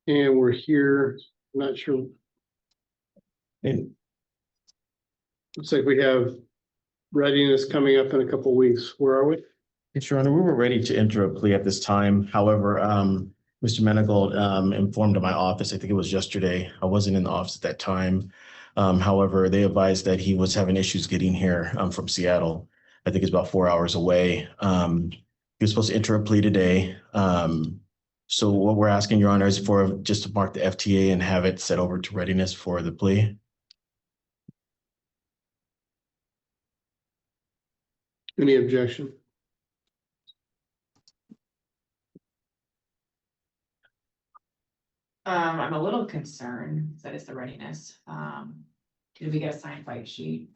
And we're here, I'm not sure. And Looks like we have readiness coming up in a couple of weeks. Where are we? Your Honor, we were ready to enter a plea at this time. However, Mr. Manigault informed my office, I think it was yesterday. I wasn't in the office at that time. However, they advised that he was having issues getting here from Seattle. I think it's about 4 hours away. He was supposed to enter a plea today. So what we're asking, Your Honor, is for just to mark the FTA and have it set over to readiness for the plea. Any objection? I'm a little concerned that it's the readiness. Did we get a signed white sheet?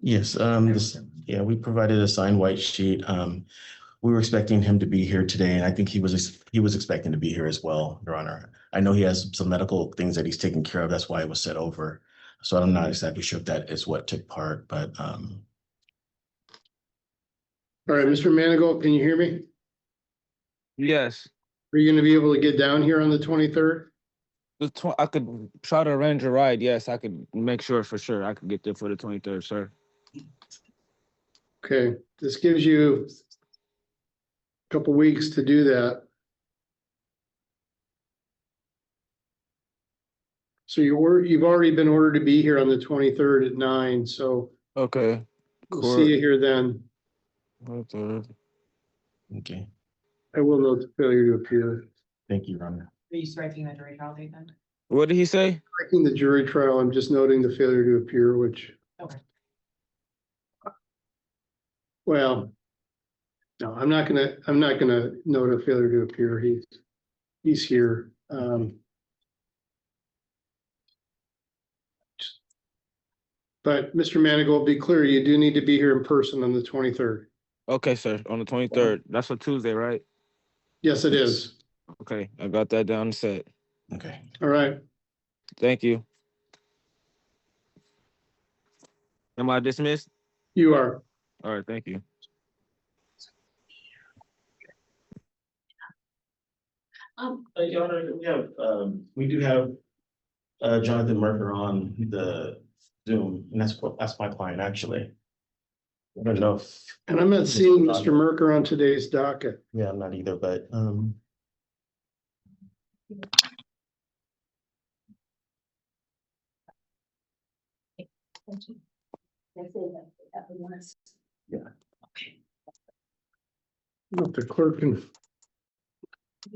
Yes, we provided a signed white sheet. We were expecting him to be here today, and I think he was expecting to be here as well, Your Honor. I know he has some medical things that he's taking care of. That's why it was set over. So I'm not exactly sure if that is what took part, but All right, Mr. Manigault, can you hear me? Yes. Are you gonna be able to get down here on the 23rd? I could try to arrange a ride. Yes, I could make sure for sure I could get there for the 23rd, sir. Okay, this gives you a couple weeks to do that. So you've already been ordered to be here on the 23rd at 9, so Okay. we'll see you here then. 23rd. okay. I will note the failure to appear. Thank you, Your Honor. Are you striking the jury trial date then? What did he say? Correcting the jury trial, I'm just noting the failure to appear, which. Okay. Well, no, I'm not gonna note a failure to appear. He's here. But Mr. Manigault, be clear, you do need to be here in person on the 23rd. Okay, sir. On the 23rd. That's a Tuesday, right? Yes, it is. Okay, I got that down set. Okay. All right. Thank you. Am I dismissed? You are. All right, thank you. Your Honor, we do have Jonathan Merker on the Zoom, and that's my client actually. I don't know if. And I'm not seeing Mr. Merker on today's docket. Yeah, I'm not either, but yeah. If the clerk can. I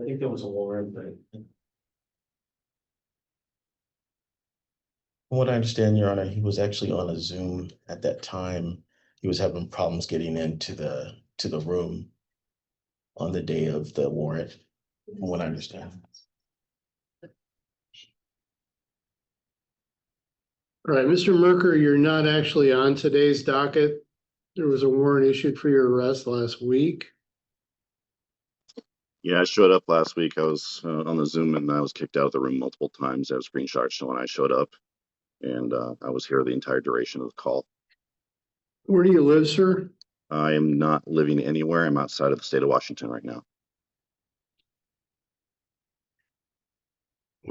think there was a warrant, but from what I understand, Your Honor, he was actually on a Zoom at that time. He was having problems getting into the room on the day of the warrant, from what I understand. All right, Mr. Merker, you're not actually on today's docket. There was a warrant issued for your arrest last week. Yeah, I showed up last week. I was on the Zoom and I was kicked out of the room multiple times. I have screenshots showing I showed up, and I was here the entire duration of the call. Where do you live, sir? I am not living anywhere. I'm outside of the state of Washington right now.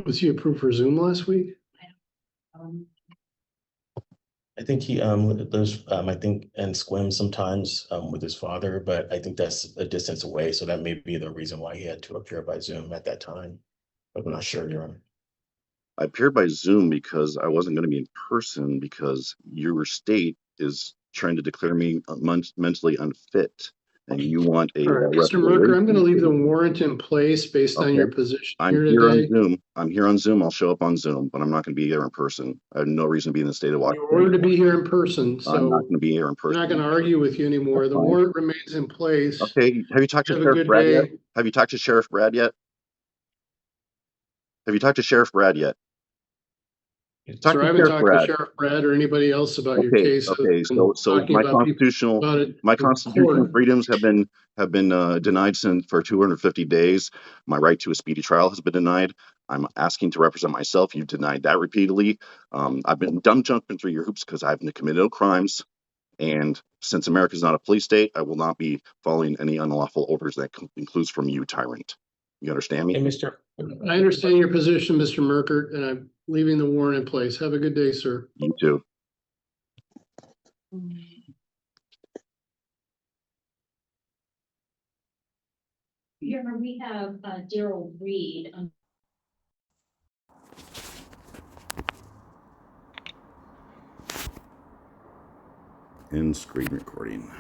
Was he approved for Zoom last week? I think he lives I think in Squim sometimes with his father, but I think that's a distance away, so that may be the reason why he had to appear by Zoom at that time. But I'm not sure, Your Honor. I appeared by Zoom because I wasn't going to be in person because your state is trying to declare me mentally unfit, and you want a. All right, Mr. Merker, I'm going to leave the warrant in place based on your position I'm here here on today. Zoom. I'm here on Zoom. I'll show up on Zoom, but I'm not going to be here in person. I have no reason to be in the state of Washington. You're ordered to be here in person, so I'm not going to be here in I'm person. not going to argue with you anymore. That's The fine. warrant remains in place. Okay, have you talked to Have a Sheriff good Brad yet? day. Have you talked to Sheriff Brad yet? Have you talked to Sheriff Brad yet? Sir, I haven't talked to Sheriff Brad or anybody else about your case. Okay, so my constitutional freedoms have been denied for 250 days. My right to a speedy trial has been denied. I'm asking to represent myself. You've denied that repeatedly. I've been jumping through your hoops because I've committed no crimes. And since America is not a police state, I will not be following any unlawful orders that includes from you, tyrant. You understand Hey, me? Mr. I understand your position, Mr. Merkert, and I'm leaving the warrant in place. Have a good day, sir. You too. Here we have Daryl Reed. End screen recording.